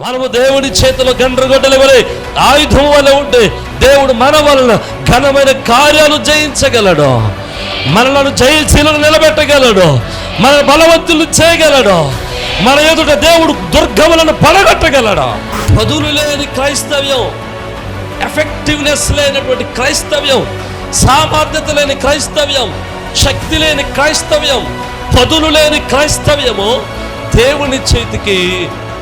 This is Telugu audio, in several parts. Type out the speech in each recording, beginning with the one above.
మనము దేవుడి చేతిలో గండ్రగొడ్డలి వలె ఆయుధం వలె ఉంటే దేవుడు మన వలన ఘనమైన కార్యాలు జయించగలడు. మనలను జయశీలను నిలబెట్టగలడు. మన బలవంతులు చేయగలడు. మన ఎదుట దేవుడు దుర్గములను పడగొట్టగలడు. పదులు లేని క్రైస్తవ్యం, ఎఫెక్టివ్నెస్ లేనటువంటి క్రైస్తవ్యం, సామర్థ్యత లేని క్రైస్తవ్యం, శక్తి లేని క్రైస్తవ్యం, పదులు లేని క్రైస్తవ్యము దేవుని చేతికి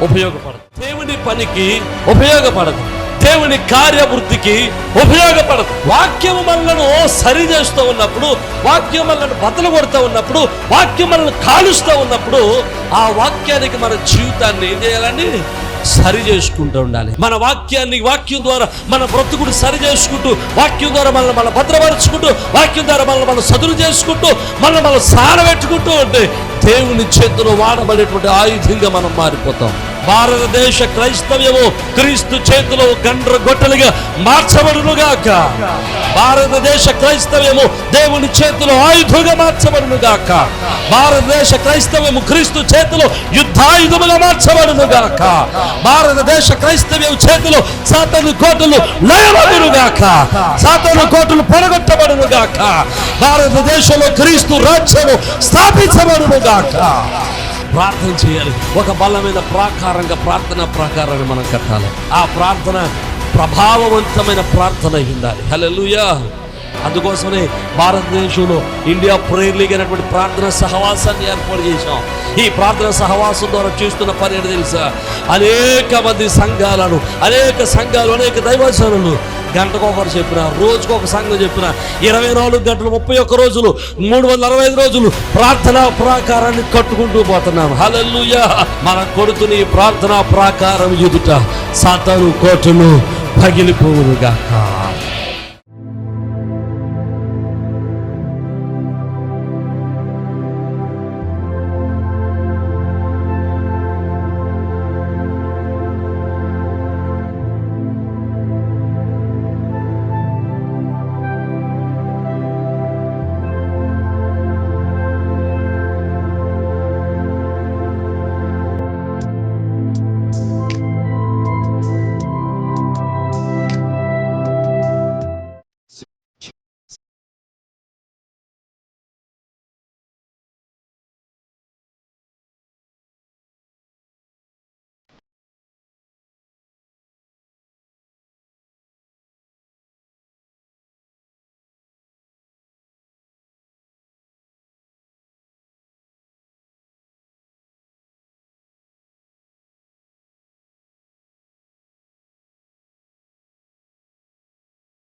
ఉపయోగపడదు, దేవుని పనికి ఉపయోగపడదు, దేవుని కార్యవృద్ధికి ఉపయోగపడదు. వాక్యము మనలను సరి చేస్తూ ఉన్నప్పుడు, వాక్యం మనలను బతలు కొడుతూ ఉన్నప్పుడు, వాక్యం మనల్ని కాలుస్తూ ఉన్నప్పుడు ఆ వాక్యానికి మన జీవితాన్ని ఏం చేయాలని సరి చేసుకుంటూ ఉండాలి. మన వాక్యం ద్వారా మన బ్రతుకుడు సరి చేసుకుంటూ, వాక్యం ద్వారా మనల్ని భద్రపరుచుకుంటూ, వాక్యం ద్వారా మనల్ని సదులు చేసుకుంటూ, మనల్ని సారబెట్టుకుంటూ ఉంటే దేవుని చేతిలో వాడబడేటువంటి ఆయుధంగా మనం మారిపోతాం. భారతదేశ క్రైస్తవ్యము క్రీస్తు చేతిలో గండ్రగొట్టలుగా మార్చబడునుగాక. భారతదేశ క్రైస్తవ్యము దేవుని చేతిలో ఆయుధంగా మార్చబడునుగాక. భారతదేశ క్రైస్తవ్యము క్రీస్తు చేతిలో యుద్ధాయుధముగా మార్చబడునుగాక. భారతదేశ క్రైస్తవ్యం చేతిలో సాతాను కోటలు లయమగునుగాక. సాతాను కోటలు పడగొట్టబడునుగాక. భారతదేశంలో క్రీస్తు రాజ్యము స్థాపించబడునుగాక. ప్రార్థన చేయాలి. ఒక బలమైన ప్రార్థన ప్రాకారాన్ని మనం కట్టాలి. ఆ ప్రార్థన ప్రభావవంతమైన ప్రార్థన ఉండాలి. హల్లెలూయా. అందుకోసమే భారతదేశంలో ఇండియా ప్రేయర్ లీగ్ అనేటువంటి ప్రార్థన సహవాసాన్ని ఏర్పాటు చేశాం. ఈ ప్రార్థన సహవాసం ద్వారా చేస్తున్న పని ఏంటి తెలుసా? అనేక మంది సంఘాలు, అనేక దైవజనులు గంటకొకరు చెప్పిన, రోజుకు ఒక సంఘం చెప్పిన, 24 గంటలు 31 రోజులు 365 రోజులు ప్రార్థనా ప్రాకారాన్ని కట్టుకుంటూ పోతున్నాం. హల్లెలూయా. మన కొడుకుని ప్రార్థనా ప్రాకారం ఎదుట సాతాను కోటలు పగిలిపోవునుగాక.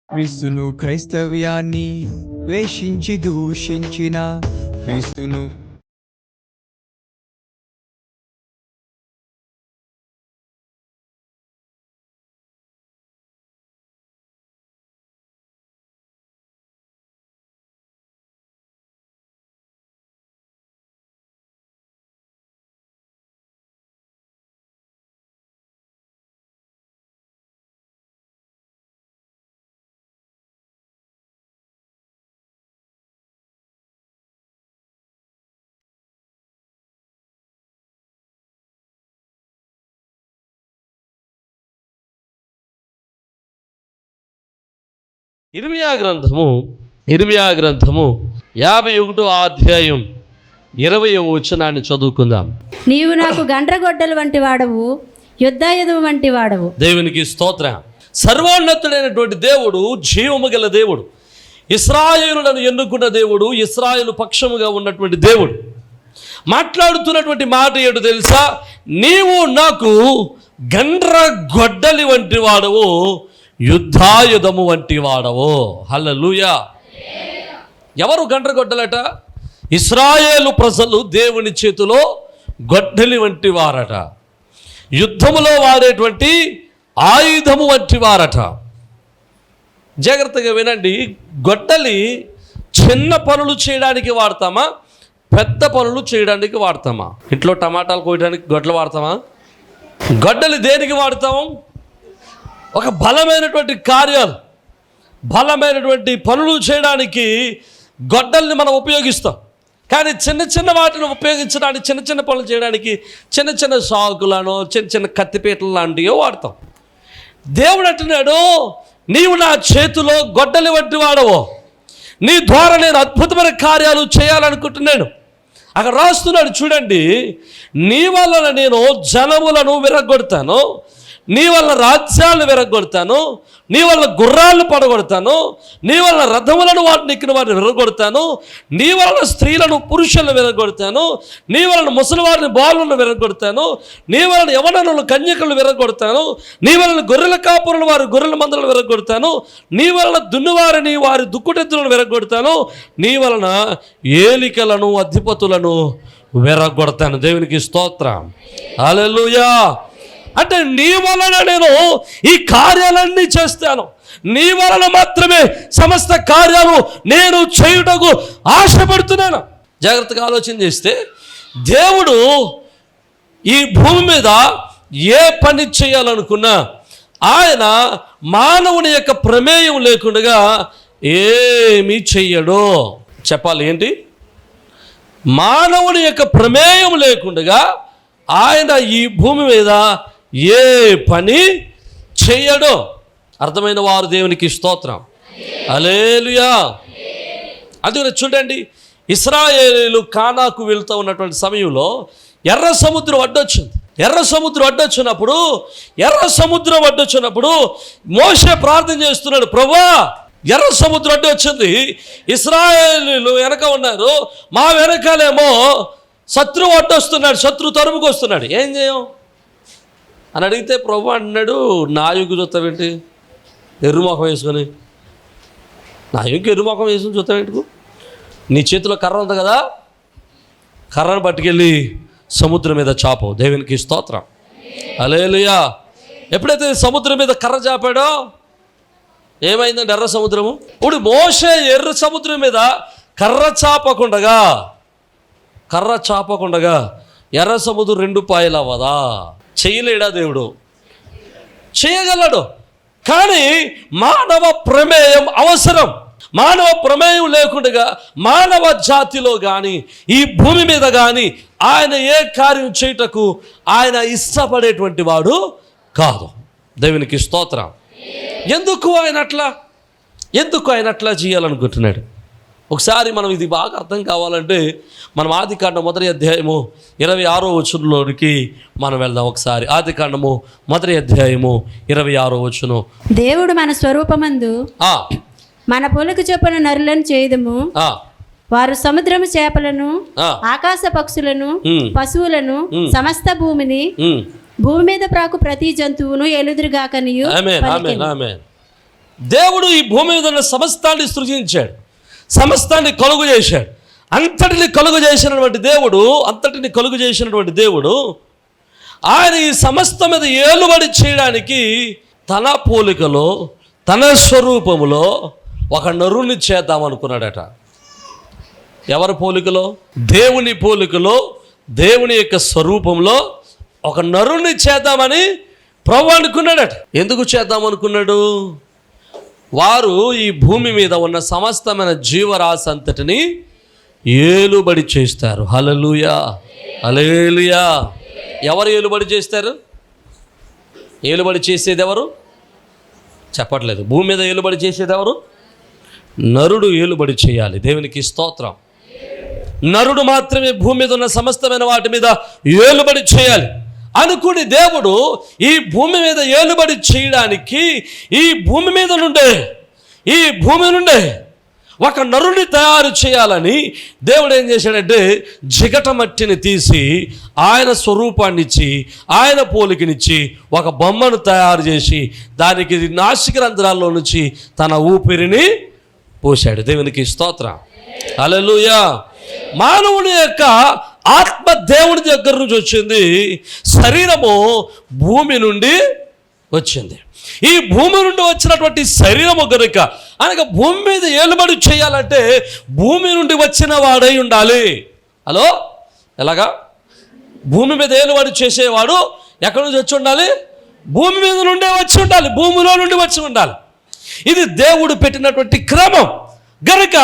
క్రీస్తును క్రైస్తవ్యాన్ని ద్వేషించి దూషించిన క్రీస్తును ఇర్మియా గ్రంథము 51వ అధ్యాయం 20వ వచనాన్ని చదువుకుందాం. నీవు నాకు గండ్రగొడ్డలు వంటి వాడవు, యుద్ధాయుధము వంటి వాడవు. దేవునికి స్తోత్రం. సర్వోన్నతుడైనటువంటి దేవుడు, జీవము గల దేవుడు, ఇశ్రాయేలులను ఎన్నుకున్న దేవుడు, ఇశ్రాయేలు పక్షముగా ఉన్నటువంటి దేవుడు మాట్లాడుతున్నటువంటి మాట ఏంటో తెలుసా? నీవు నాకు గండ్రగొడ్డలి వంటి వాడవు, యుద్ధాయుధము వంటి వాడవు. హల్లెలూయా. ఎవరు గండ్రగొడ్డలట? ఇశ్రాయేలు ప్రజలు దేవుని చేతిలో గొడ్డలి వంటి వారట, యుద్ధములో వాడేటువంటి ఆయుధము వంటి వారట. జాగ్రత్తగా వినండి. గొడ్డలి చిన్న పనులు చేయడానికి వాడతామా, పెద్ద పనులు చేయడానికి వాడతామా? ఇంట్లో టమాటాలు కోయడానికి గొడ్డలు వాడతామా? గొడ్డలి దేనికి వాడతాము? ఒక బలమైనటువంటి కార్యాలు, బలమైనటువంటి పనులు చేయడానికి గొడ్డల్ని మనం ఉపయోగిస్తాం. కానీ చిన్న చిన్న వాటిని ఉపయోగించడానికి, చిన్న చిన్న పనులు చేయడానికి చిన్న చిన్న సాకులను, చిన్న చిన్న కత్తిపీటలు లాంటివో వాడతాం. దేవుడు అంటున్నాడు, నీవు నా చేతిలో గొడ్డలి వంటి వాడవో, నీ ద్వారా నేను అద్భుతమైన కార్యాలు చేయాలనుకుంటున్నాను. అక్కడ రాస్తున్నాడు చూడండి, నీ వలన నేను జనములను విరగొడతాను, నీ వల్ల రాజ్యాలను విరగొడతాను, నీ వల్ల గుర్రాలను పడగొడతాను, నీ వల్ల రథములను వాటిని ఎక్కిన వారిని విరగొడతాను, నీ వలన స్త్రీలను పురుషులను విరగొడతాను, నీ వలన ముసలివారిని బాలులను విరగొడతాను, నీ వలన యవనలను కన్యకలను విరగొడతాను, నీ వలన గొర్రెల కాపురుల వారి గొర్రెల మందలను విరగొడతాను, నీ వలన దున్నువారిని వారి దుక్కుటెత్తులను విరగొడతాను, నీ వలన ఏలికలను అధిపతులను విరగొడతాను. దేవునికి స్తోత్రం, హల్లెలూయా. అంటే నీ వలన నేను ఈ కార్యాలన్నీ చేస్తాను, నీ వలన మాత్రమే సమస్త కార్యాలు నేను చేయుటకు ఆశపడుతున్నాను. జాగ్రత్తగా ఆలోచన చేస్తే దేవుడు ఈ భూమి మీద ఏ పని చేయాలనుకున్నా ఆయన మానవుని యొక్క ప్రమేయం లేకుండా ఏమీ చెయ్యడు. చెప్పాలి ఏంటి? మానవుని యొక్క ప్రమేయం లేకుండా ఆయన ఈ భూమి మీద ఏ పని చెయ్యడు. అర్థమైన వారు దేవునికి స్తోత్రం, హల్లెలూయా. అందుకని చూడండి, ఇశ్రాయేలీయులు కానాకు వెళ్తూ ఉన్నటువంటి సమయంలో ఎర్ర సముద్రం అడ్డొచ్చింది. ఎర్ర సముద్రం అడ్డొచ్చినప్పుడు మోషే ప్రార్థన చేస్తున్నాడు, ప్రభువా ఎర్ర సముద్రం అడ్డు వచ్చింది, ఇశ్రాయేలీయులు వెనక ఉన్నారు, మా వెనకాలేమో శత్రువు అడ్డొస్తున్నాడు, శత్రువు తరుముకు వస్తున్నాడు, ఏం చేయం అని అడిగితే ప్రభు అన్నాడు, నాయుకు చూస్తావేంటి ఎర్రుముఖం వేసుకొని, నాయుకు ఎర్రుముఖం వేసుకొని చూస్తావేంటికు, నీ చేతిలో కర్ర ఉంది కదా, కర్రను పట్టుకెళ్ళి సముద్రం మీద చాపవు. దేవునికి స్తోత్రం, హల్లెలూయా. ఎప్పుడైతే సముద్రం మీద కర్ర చాపాడో ఏమైందంటే ఎర్ర సముద్రము. ఇప్పుడు మోషే ఎర్ర సముద్రం మీద కర్ర చాపకుండగా ఎర్ర సముద్రం 2 పాయలు అవ్వదా? చేయలేడా? దేవుడు చేయగలడు, కానీ మానవ ప్రమేయం అవసరం. మానవ ప్రమేయం లేకుండా మానవ జాతిలో కానీ ఈ భూమి మీద కానీ ఆయన ఏ కార్యం చేయుటకు ఆయన ఇష్టపడేటువంటి వాడు కాదు. దేవునికి స్తోత్రం. ఎందుకు ఆయన అట్లా చేయాలనుకుంటున్నాడు? ఒకసారి మనం ఇది బాగా అర్థం కావాలంటే మనం ఆదికాండం 1వ అధ్యాయము 26వ వచనంలోనికి మనం వెళ్దాం. ఒకసారి ఆదికాండము 1వ అధ్యాయము 26వ వచనం. దేవుడు మన స్వరూపమందు మన పోలిక చొప్పున నరులను చేయుదుము, వారు సముద్రము చేపలను, ఆకాశ పక్షులను, పశువులను, సమస్త భూమిని, భూమి మీద ప్రాకు ప్రతి జంతువును ఎలుదురుగాకనియు. దేవుడు ఈ భూమి మీద ఉన్న సమస్తాన్ని సృజించాడు, సమస్తాన్ని కలుగు చేశాడు. అంతటిని కలుగు చేసినటువంటి దేవుడు ఆయన ఈ సమస్తం మీద ఏలుబడి చేయడానికి తన పోలికలో, తన స్వరూపములో ఒక నరుని చేద్దామనుకున్నాడట. ఎవరి పోలికలో? దేవుని పోలికలో, దేవుని యొక్క స్వరూపంలో ఒక నరుని చేద్దామని ప్రభు అనుకున్నాడట. ఎందుకు చేద్దామనుకున్నాడు? వారు ఈ భూమి మీద ఉన్న సమస్తమైన జీవరాశి అంతటిని ఏలుబడి చేస్తారు. హల్లెలూయా, హల్లెలూయా. ఎవరు ఏలుబడి చేస్తారు? ఏలుబడి చేసేది ఎవరు? చెప్పట్లేదు. భూమి మీద ఏలుబడి చేసేది ఎవరు? నరుడు ఏలుబడి చేయాలి. దేవునికి స్తోత్రం. నరుడు మాత్రమే భూమి మీద ఉన్న సమస్తమైన వాటి మీద ఏలుబడి చేయాలి అనుకుని దేవుడు ఈ భూమి మీద ఏలుబడి చేయడానికి ఈ భూమి నుండే ఒక నరుని తయారు చేయాలని దేవుడు ఏం చేశాడంటే జిగట మట్టిని తీసి ఆయన స్వరూపాన్ని ఇచ్చి, ఆయన పోలికనిచ్చి ఒక బొమ్మను తయారు చేసి దానికి నాసిక రంధ్రాల్లో నుంచి తన ఊపిరిని పోశాడు. దేవునికి స్తోత్రం, హల్లెలూయా. మానవుని యొక్క ఆత్మ దేవుని దగ్గర నుంచి వచ్చింది, శరీరము భూమి నుండి వచ్చింది. ఈ భూమి నుండి వచ్చినటువంటి శరీరము కనుక అనగా భూమి మీద ఏలుబడి చేయాలంటే భూమి నుండి వచ్చిన వాడై ఉండాలి. హలో, ఎలాగా? భూమి మీద ఏలుబడి చేసేవాడు ఎక్కడి నుంచి వచ్చి ఉండాలి? భూమి మీద నుండే వచ్చి ఉండాలి, భూమిలో నుండి వచ్చి ఉండాలి. ఇది దేవుడు పెట్టినటువంటి క్రమం. గనుక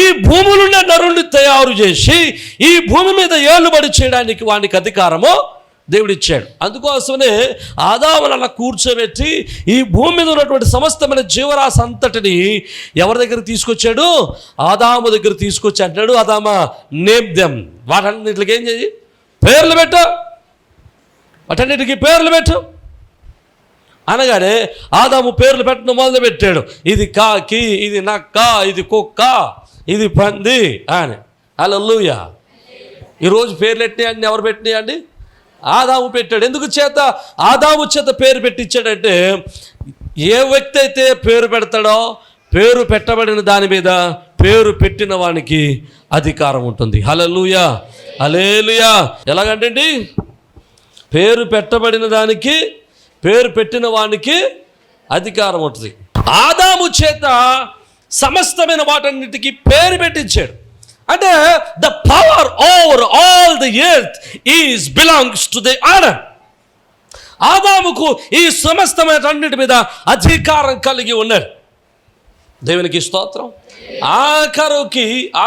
ఈ భూములున్న నరుణ్ణి తయారు చేసి ఈ భూమి మీద ఏలుబడి చేయడానికి వానికి అధికారము దేవుడిచ్చాడు. అందుకోసమే ఆదామును అలా కూర్చోబెట్టి ఈ భూమి మీద ఉన్నటువంటి సమస్తమైన జీవరాశి అంతటిని ఎవరి దగ్గర తీసుకొచ్చాడు? ఆదాము దగ్గర తీసుకొచ్చి అంటాడు, ఆదామా నేమ్ దెమ్, వాటన్నిటికి ఏం చేయి, పేర్లు పెట్టు, వాటన్నిటికీ పేర్లు పెట్టు అనగానే ఆదాము పేర్లు పెట్టడం మొదలు పెట్టాడు. ఇది కాకి, ఇది నక్క, ఇది కుక్క, ఇది పంది అని. హల్లెలూయా. ఈరోజు పేర్లు పెట్టినాయండి, ఎవరు పెట్టినాయండి? ఆదాము పెట్టాడు. ఎందుకు చేత ఆదాము చేత పేరు పెట్టించాడంటే, ఏ వ్యక్తి అయితే పేరు పెడతాడో పేరు పెట్టబడిన దాని మీద పేరు పెట్టిన వానికి అధికారం ఉంటుంది. హల్లెలూయా, హల్లెలూయా. ఎలాగంటండి? పేరు పెట్టబడిన దానికి, పేరు పెట్టిన వానికి అధికారం ఉంటుంది. ఆదాము చేత సమస్తమైన వాటన్నిటికీ పేరు పెట్టించాడు. అంటే the power over all the earth is belongs to the Adam. ఆదాముకు ఈ సమస్తమైన అన్నిటి మీద అధికారం కలిగి ఉన్నాడు. దేవునికి స్తోత్రం.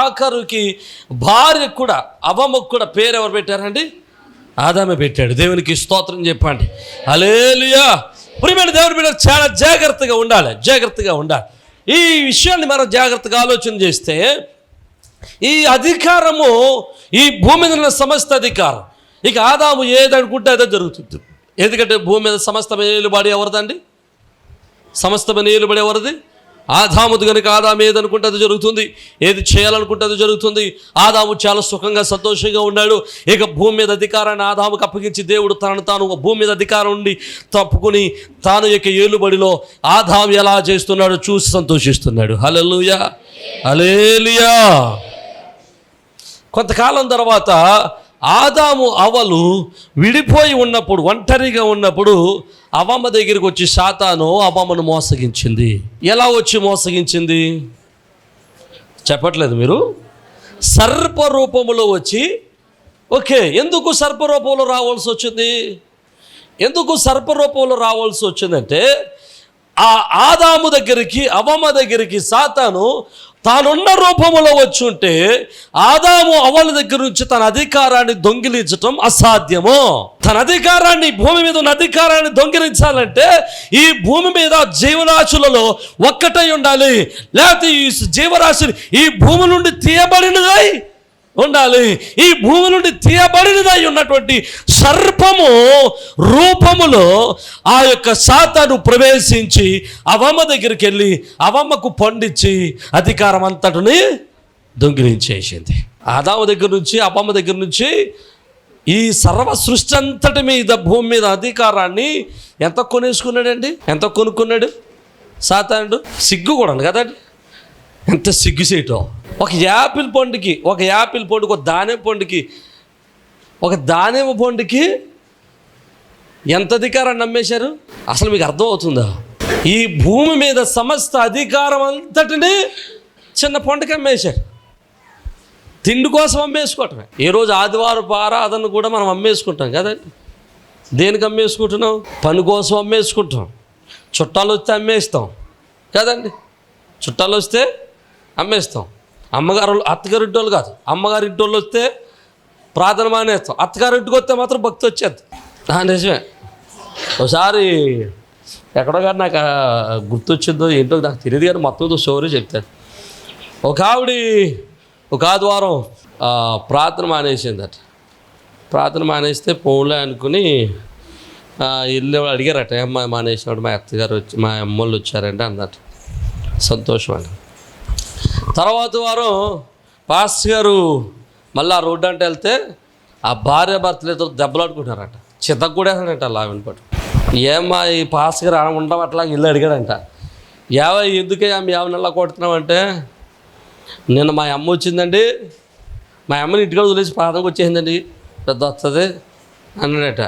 ఆఖరుకి భార్య కూడా, అవ్వమ్మకు కూడా పేరు ఎవరు పెట్టారండి? ఆదామే పెట్టాడు. దేవునికి స్తోత్రం చెప్పండి. హల్లెలూయా. ప్రియమైన దేవుని బిడ్డ, చాలా జాగ్రత్తగా ఉండాలి. ఈ విషయాన్ని మనం జాగ్రత్తగా ఆలోచన చేస్తే, ఈ అధికారము ఈ భూమి మీద ఉన్న సమస్త అధికారం, ఇక ఆదాము ఏదనుకుంటే అదే జరుగుతుంది. ఎందుకంటే భూమి మీద సమస్తమైన ఏలుబడి ఎవరిదండి? సమస్తమైన ఏలుబడి ఎవరిది? ఆదాముది. కనుక ఆదాము ఏదనుకుంటే అది జరుగుతుంది, ఏది చేయాలనుకుంటే అది జరుగుతుంది. ఆదాము చాలా సుఖంగా సంతోషంగా ఉన్నాడు. ఇక భూమి మీద అధికారాన్ని ఆదాముకు అప్పగించి దేవుడు తాను భూమి మీద అధికారం ఉండి తప్పుకుని తాను యొక్క ఏలుబడిలో ఆదాము ఎలా చేస్తున్నాడో చూసి సంతోషిస్తున్నాడు. హల్లెలూయా, హల్లెలూయా. కొంతకాలం తర్వాత ఆదాము అవ్వలు విడిపోయి ఉన్నప్పుడు, ఒంటరిగా ఉన్నప్పుడు అవ్వమ్మ దగ్గరికి వచ్చి సాతాను అవ్వమ్మను మోసగించింది. ఎలా వచ్చి మోసగించింది చెప్పట్లేదు మీరు? సర్పరూపములో వచ్చి. ఓకే, ఎందుకు సర్పరూపంలో రావాల్సి వచ్చింది? ఎందుకు సర్పరూపంలో రావాల్సి వచ్చిందంటే, ఆ ఆదాము దగ్గరికి, అవ్వమ్మ దగ్గరికి సాతాను తానున్న రూపంలో వచ్చి ఉంటే ఆదాము అవ్వల దగ్గర నుంచి తన అధికారాన్ని దొంగిలించటం అసాధ్యము. తన అధికారాన్ని, భూమి మీద ఉన్న అధికారాన్ని దొంగిలించాలంటే ఈ భూమి మీద జీవరాశులలో ఒక్కటై ఉండాలి, లేకపోతే ఈ జీవరాశి ఈ భూమి నుండి తీయబడినదై ఉండాలి. ఈ భూమి నుండి తీయబడినదై ఉన్నటువంటి సర్పము రూపములో ఆ యొక్క సాతాను ప్రవేశించి అవ్వమ్మ దగ్గరికి వెళ్ళి అవ్వమ్మకు పండించి అధికారం అంతటిని దొంగిలించేసింది. ఆదాము దగ్గర నుంచి, అవ్వమ్మ దగ్గర నుంచి ఈ సర్వ సృష్టి అంతటి మీద, భూమి మీద అధికారాన్ని ఎంత కొనేసుకున్నాడండి? ఎంత కొనుక్కున్నాడు సాతానుడు? సిగ్గు కూడా కదండి, ఎంత సిగ్గుసేటో. ఒక యాపిల్ పండుకి, ఒక దానిమ్మ పండుకి, ఒక దానిమ్మ పండుకి ఎంత అధికారాన్ని నమ్మేశారు? అసలు మీకు అర్థం అవుతుందా? ఈ భూమి మీద సమస్త అధికారం అంతటిని చిన్న పండుగ అమ్మేశారు. తిండి కోసం అమ్మేసుకోవటమే. ఈ రోజు ఆదివారం ఆరాధన కూడా మనం అమ్మేసుకుంటాం కదండి. దేనికి అమ్మేసుకుంటున్నాం? పని కోసం అమ్మేసుకుంటాం. చుట్టాలు వస్తే అమ్మేస్తాం కదండి. చుట్టాలు వస్తే అమ్మేస్తాం. అత్తగారింటి వాళ్ళు కాదు, అమ్మగారింటి వాళ్ళు వస్తే ప్రార్థన మానేస్తాం. అత్తగారింటికి వస్తే మాత్రం భక్తి వచ్చేది. నిజమే. ఒకసారి ఎక్కడో కానీ నాకు గుర్తొచ్చిందో ఏంటో నాకు తెలియదు, కానీ మొత్తం స్టోరీ చెప్తాను. ఒక ఆదివారం ప్రార్థన మానేసిందట. ప్రార్థన మానేస్తే ఫోన్లో అనుకుని ఇల్లు అడిగారట, అమ్మ మానేసినాడు, మా అత్తగారు వచ్చి, మా అమ్మోళ్ళు వచ్చారంటే అన్నట. సంతోషం అండి. తర్వాత వారం పాస్టర్ గారు మళ్ళీ ఆ రోడ్డు అంటే వెళ్తే ఆ భార్య భర్తలు ఇద్దరు దెబ్బలాడుకుంటున్నారట. చితకు కూడా వేసాడంట అలా వినపడు. ఏమ్మా ఈ పాస్టర్ గారు ఉండడం అట్లా ఇల్లు అడిగాడంట. ఎందుకే మీ ఆమెను ఎలా కొడుతున్నామంటే, నిన్న మా అమ్మ వచ్చిందండి, మా అమ్మని ఇంటికి వదిలేసి ప్రార్థనకు వచ్చేసిందండి, పెద్ద వస్తుంది అన్నాడట.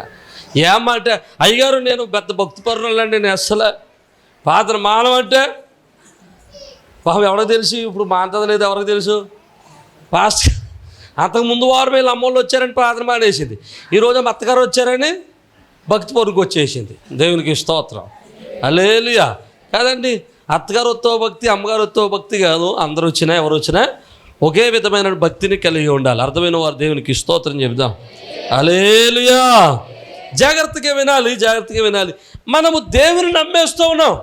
ఏమ్మా అంటే, అయ్యగారు నేను పెద్ద భక్తి పరులండి, నేను అస్సలు ప్రార్థన మానమంటే పాపం ఎవరికి తెలుసు, ఇప్పుడు మాంతది లేదు ఎవరికి తెలుసు. ఫాస్ట్ అంతకుముందు వారం వీళ్ళు అమ్మోళ్ళు వచ్చారని ప్రార్థన మానేసింది. ఈరోజు మా అత్తగారు వచ్చారని భక్తి పొరుగు వచ్చేసింది. దేవునికి స్తోత్రం, హల్లెలూయా. కాదండి, అత్తగారు వత్తో భక్తి, అమ్మగారు వత్తో భక్తి కాదు. అందరూ వచ్చినా ఎవరు వచ్చినా ఒకే విధమైన భక్తిని కలిగి ఉండాలి. అర్థమైన వారు దేవునికి స్తోత్రం చెబుదాం. హల్లెలూయా. జాగ్రత్తగా వినాలి, జాగ్రత్తగా వినాలి. మనము దేవుని నమ్మేస్తూ ఉన్నాం.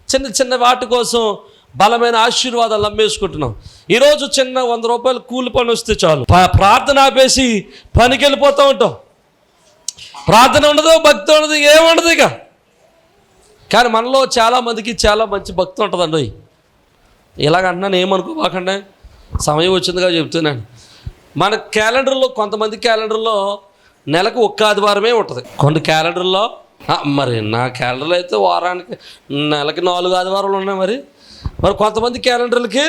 చిన్న చిన్న వాటి కోసం బలమైన ఆశీర్వాదాలు నమ్మేసుకుంటున్నాం. ఈరోజు చిన్న 100 రూపాయలు కూలి పని వస్తే చాలు ప్రార్థన ఆపేసి పనికి వెళ్ళిపోతూ ఉంటాం. ప్రార్థన ఉండదు, భక్తి ఉండదు, ఏముండదు ఇక. కానీ మనలో చాలామందికి చాలా మంచి భక్తి ఉంటుందండి. ఇలాగంటున్నాను, ఏమనుకోబాకండి, సమయం వచ్చిందిగా చెప్తున్నాను. మన క్యాలెండర్లో, కొంతమంది క్యాలెండర్లో నెలకు ఒక్క ఆదివారమే ఉంటుంది. కొన్ని క్యాలెండర్లో, మరి నా క్యాలెండర్లో అయితే వారానికి నెలకి 4 ఆదివారాలు ఉన్నాయి. మరి కొంతమంది క్యాలెండర్లకి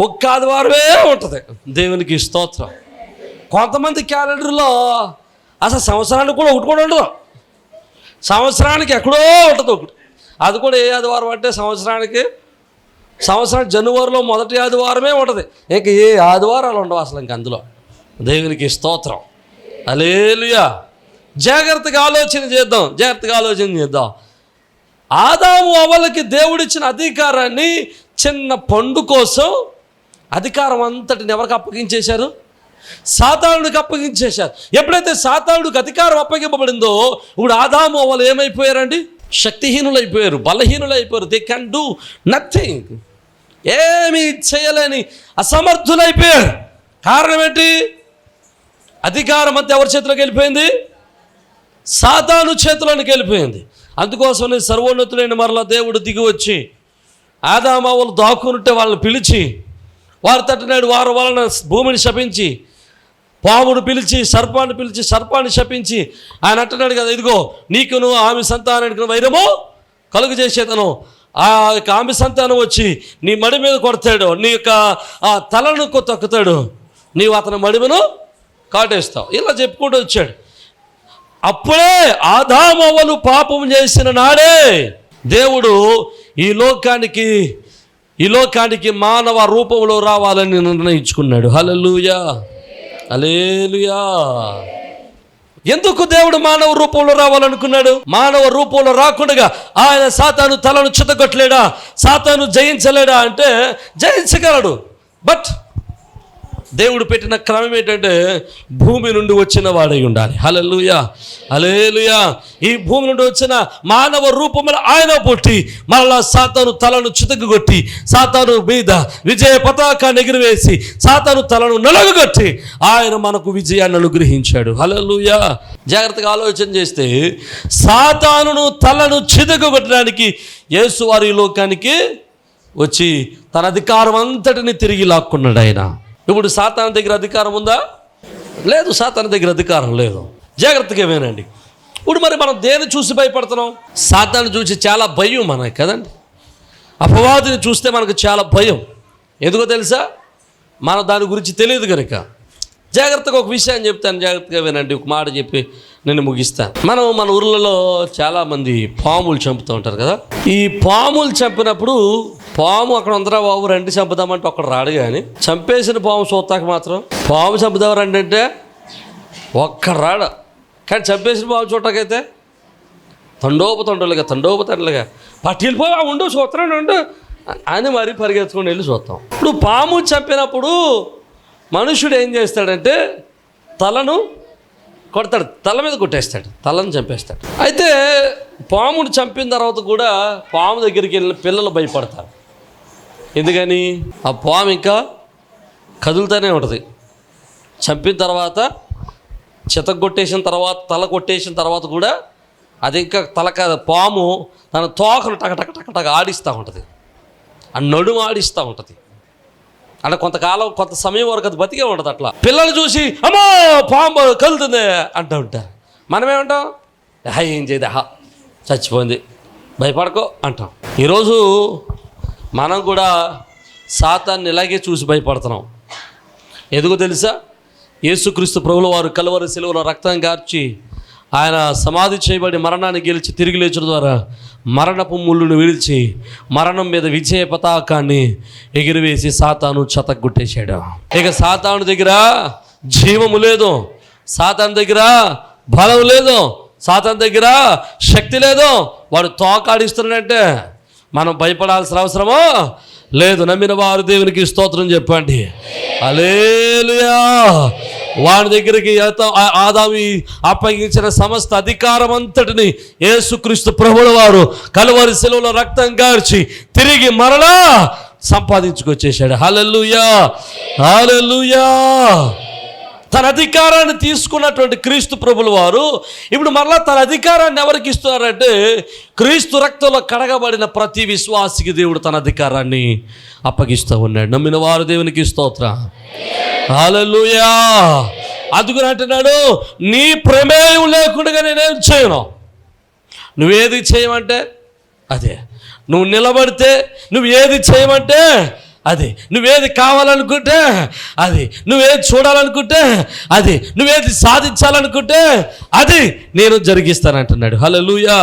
ఒక్క ఆదివారమే ఉంటుంది. దేవునికి స్తోత్రం. కొంతమంది క్యాలెండర్లో అసలు సంవత్సరానికి కూడా ఒకటి కూడా ఉండదు. సంవత్సరానికి ఎక్కడో ఉంటుంది ఒకటి. అది కూడా ఏ ఆదివారం అంటే సంవత్సరానికి జనవరిలో మొదటి ఆదివారమే ఉంటుంది. ఇంక ఏ ఆదివారాలు ఉండవు అసలు ఇంక అందులో. దేవునికి స్తోత్రం. హల్లెలూయా. జాగ్రత్తగా ఆలోచన చేద్దాం. ఆదాము అవ్వలకి దేవుడిచ్చిన అధికారాన్ని, చిన్న పండు కోసం అధికారం అంతటిని ఎవరికి అప్పగించేశారు? సాతానుడికి అప్పగించేశారు. ఎప్పుడైతే సాతానుడికి అధికారం అప్పగింపబడిందో ఇప్పుడు ఆదాము అవ్వలు ఏమైపోయారండి? శక్తిహీనులైపోయారు, బలహీనులైపోయారు. They can do nothing. ఏమీ చేయలేని అసమర్థులైపోయారు. కారణం ఏంటి? అధికారం అంతా ఎవరి చేతిలోకి వెళ్ళిపోయింది? సాతాను చేతిలోనికి వెళ్ళిపోయింది. అందుకోసమే సర్వోన్నతులైన మరలా దేవుడు దిగి వచ్చి ఆదాము అవ్వలు దాక్కునుంటే వాళ్ళని పిలిచి, వారి తట్టినాడు వారు వలన భూమిని శపించి, పామును పిలిచి సర్పాన్ని శపించి ఆయన అంటున్నాడు కదా, ఇదిగో నీకును ఆమె సంతానానికి వైరము కలుగు చేసేదను. ఆ యొక్క ఆమె సంతానం వచ్చి నీ మడి మీద కొడతాడు, నీ యొక్క ఆ తలను తొక్కుతాడు, నీవు అతని మడిమను కాటేస్తావు. ఇలా చెప్పుకుంటూ వచ్చాడు. అప్పుడే ఆదాము అవ్వలు పాపం చేసిన నాడే దేవుడు ఈ లోకానికి మానవ రూపంలో రావాలని నిర్ణయించుకున్నాడు. హల్లెలూయా. ఎందుకు దేవుడు మానవ రూపంలో రావాలనుకున్నాడు? మానవ రూపంలో రాకుండా ఆయన సాతాను తలను చితగొట్టలేడా? సాతాను జయించలేడా అంటే జయించగలడు. బట్ దేవుడు పెట్టిన క్రమం ఏంటంటే భూమి నుండి వచ్చిన వాడై ఉండాలి. హల్లెలూయా. ఈ భూమి నుండి వచ్చిన మానవ రూపంలో ఆయన పుట్టి మరలా సాతాను తలను చితగొట్టి సాతాను మీద విజయ పతాకాన్ని ఎగిరివేసి సాతాను తలను నలుగొట్టి ఆయన మనకు విజయాన్ని అనుగ్రహించాడు. హల్లెలూయా. జాగ్రత్తగా ఆలోచన చేస్తే సాతానును తలను చితగొట్టడానికి యేసు వారి లోకానికి వచ్చి తన అధికారం అంతటిని తిరిగి లాక్కున్నాడు ఆయన. ఇప్పుడు సాతాను దగ్గర అధికారం ఉందా? లేదు. సాతాను దగ్గర అధికారం లేదు. జాగ్రత్తగా వినండి. ఇప్పుడు మరి మనం దేన్ని చూసి భయపడుతున్నాం? సాతాను చూసి చాలా భయం మనకి కదండి. అపవాదిని చూస్తే మనకు చాలా భయం. ఎందుకో తెలుసా? మనం దాని గురించి తెలియదు కనుక. జాగ్రత్తగా ఒక విషయాన్ని చెప్తాను, జాగ్రత్తగా వినండి. ఒక మాట చెప్పి నేను ముగిస్తాను. మన ఊర్లలో చాలామంది పాములు చంపుతూ ఉంటారు కదా. ఈ పాములు చంపినప్పుడు పాము అక్కడ ఉందరా బాబు రండి చంపుదామంటే ఒక్కడ రాడు. కానీ చంపేసిన పాము చూస్తాక మాత్రం పాము చంపుదాం రండి అంటే ఒక్కడ రాడు. కానీ చంపేసిన పాము చూడటాకైతే తండోపతండులుగా పట్టిల్లిపోయి ఉండు చూస్తాను ఉండు అని మరీ పరిగెత్తుకొని వెళ్ళి చూస్తాం. ఇప్పుడు పాము చంపినప్పుడు మనుషుడు ఏం చేస్తాడంటే తలను కొడతాడు, తల మీద కొట్టేస్తాడు, తలను చంపేస్తాడు. అయితే పామును చంపిన తర్వాత కూడా పాము దగ్గరికి వెళ్ళిన పిల్లలు భయపడతారు. ఎందుకని? ఆ పాము ఇంకా కదులుతూనే ఉంటుంది. చంపిన తర్వాత చితగొట్టేసిన తర్వాత తల కొట్టేసిన తర్వాత కూడా అది ఇంకా తల కాదు, పాము తన తోకను టక ఆడిస్తూ ఉంటుంది, ఆ నడుము ఆడిస్తూ ఉంటుంది. అంటే కొంత సమయం వరకు అది బతికే ఉంటుంది. అట్లా పిల్లలు చూసి అమ్మో పాము కదులుతుంది అంటూ ఉంటారు. మనమేమంటాం? ఏం చేయదా చచ్చిపోయింది భయపడకో అంటాం. ఈరోజు మనం కూడా సాతాన్ని ఇలాగే చూసి భయపడుతున్నాం. ఎందుకో తెలుసా? యేసుక్రీస్తు ప్రభుల వారు కలువరి శిలువలో రక్తం గార్చి ఆయన సమాధి చేయబడి మరణాన్ని గెలిచి తిరిగి లేచడం ద్వారా మరణపు ముళ్ళును విడిచి మరణం మీద విజయ పతాకాన్ని ఎగిరివేసి సాతాను చతగొట్టేశాడు. ఇక సాతాను దగ్గర జీవము లేదు, సాతాను దగ్గర బలం లేదు, సాతాను దగ్గర శక్తి లేదు. వాడు తోకాడిస్తున్నాడంటే మనం భయపడాల్సిన అవసరమో లేదు. నమ్మిన వారు దేవునికి స్తోత్రం చెప్పండి. హల్లెలూయా. వాడి దగ్గరికి ఆదాము అప్పగించిన సమస్త అధికారం అంతటిని యేసుక్రీస్తు ప్రభువుల వారు కలువరి శిలువలో రక్తం కార్చి తిరిగి మరలా సంపాదించుకొచ్చేసాడు. హల్లెలూయా, హల్లెలూయా. తన అధికారాన్ని తీసుకున్నటువంటి క్రీస్తు ప్రభుల వారు ఇప్పుడు మరలా తన అధికారాన్ని ఎవరికి ఇస్తున్నారంటే, క్రీస్తు రక్తంలో కడగబడిన ప్రతి విశ్వాసికి దేవుడు తన అధికారాన్ని అప్పగిస్తూ ఉన్నాడు. నమ్మిన వారు దేవునికి స్తోత్రం. హల్లెలూయా. అందుకని అంటున్నాడు, నీ ప్రమేయం లేకుండా నేనేం చేయను. నువ్వేది చేయమంటే అదే, నువ్వు నిలబడితే నువ్వు ఏది చేయమంటే అది, నువ్వేది కావాలనుకుంటే అది, నువ్వేది చూడాలనుకుంటే అది, నువ్వేది సాధించాలనుకుంటే అది నేను జరిగిస్తానంటున్నాడు. హల్లెలూయా,